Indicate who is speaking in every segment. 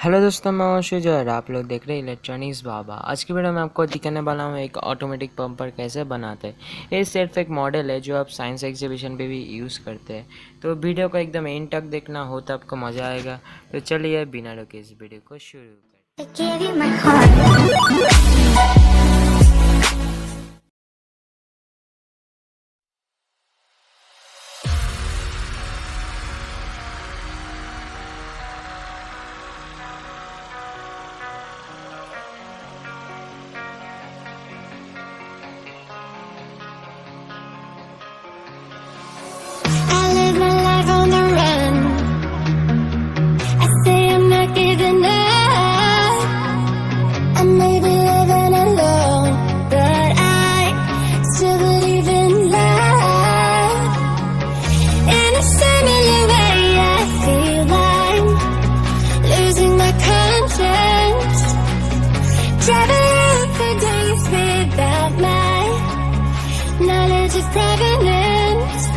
Speaker 1: Hello दोस्तों, मैं हूं शुजर। आप लोग देख रहे हैं इलेक्ट्रॉनिक्स बाबा। आज की वीडियो में आपको दिखाने वाला हूं एक ऑटोमेटिक पंपर कैसे बनाते हैं। ये सिर्फ एक मॉडल है जो आप साइंस एग्जीबिशन पे भी यूज़ करते हैं। तो वीडियो को एकदम एंड तक देखना हो तो आपको मज़ा आएगा। तो चलिए बिना रोके इस वीडियो को शुरू करते हैं।
Speaker 2: I live my life on the run. I say I'm not giving up. I may be living alone, but I still believe in love. In a similar way, I feel I'm losing my conscience. Traveling for days without my knowledge of provenance.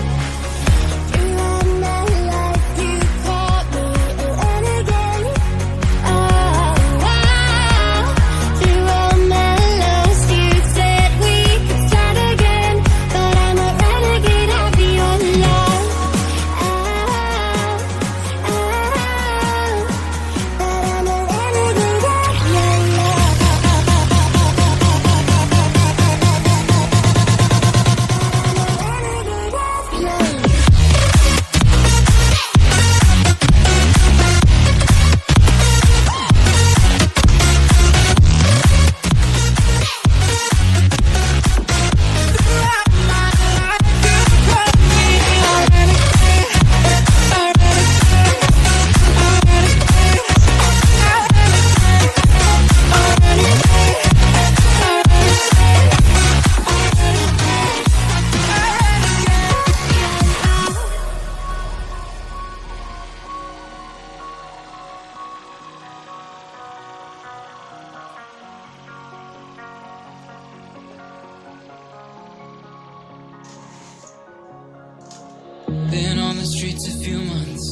Speaker 3: Been on the streets a few months.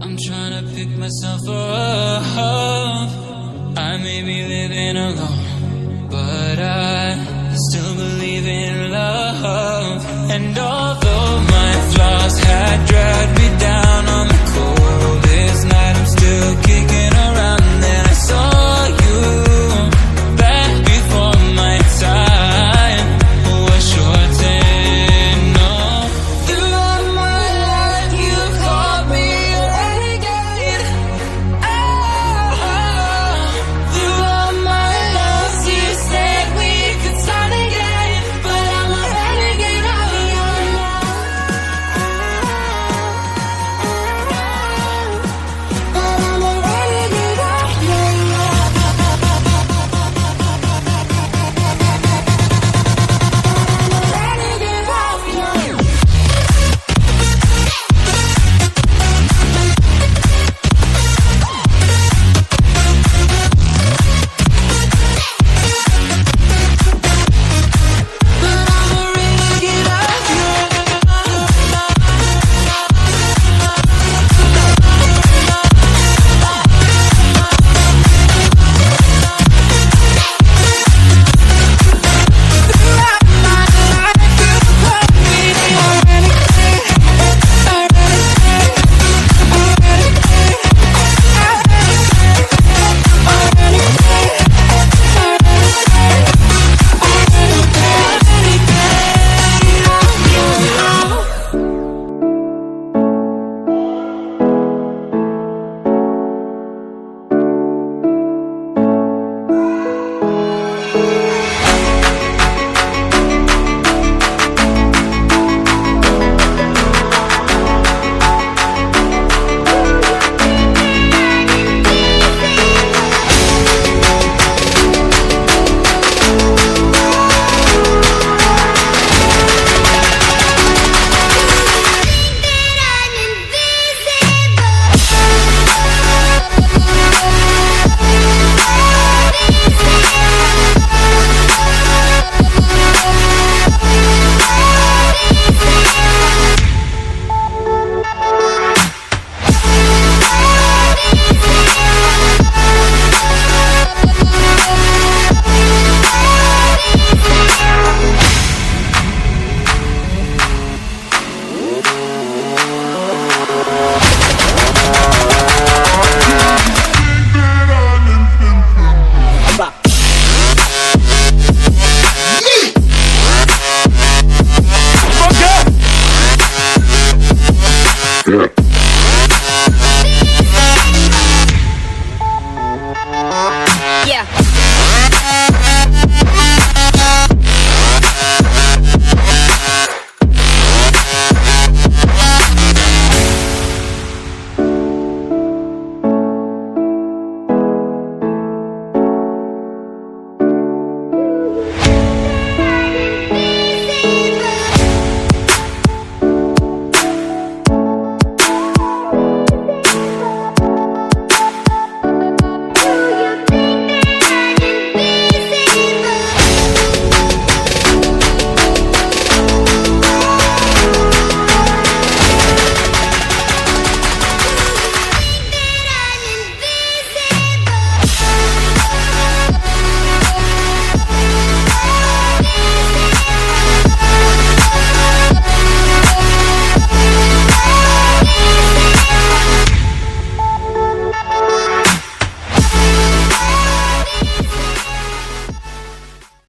Speaker 3: I'm trying to pick myself up. I may be living alone, but I still believe in love. And although my flaws had dragged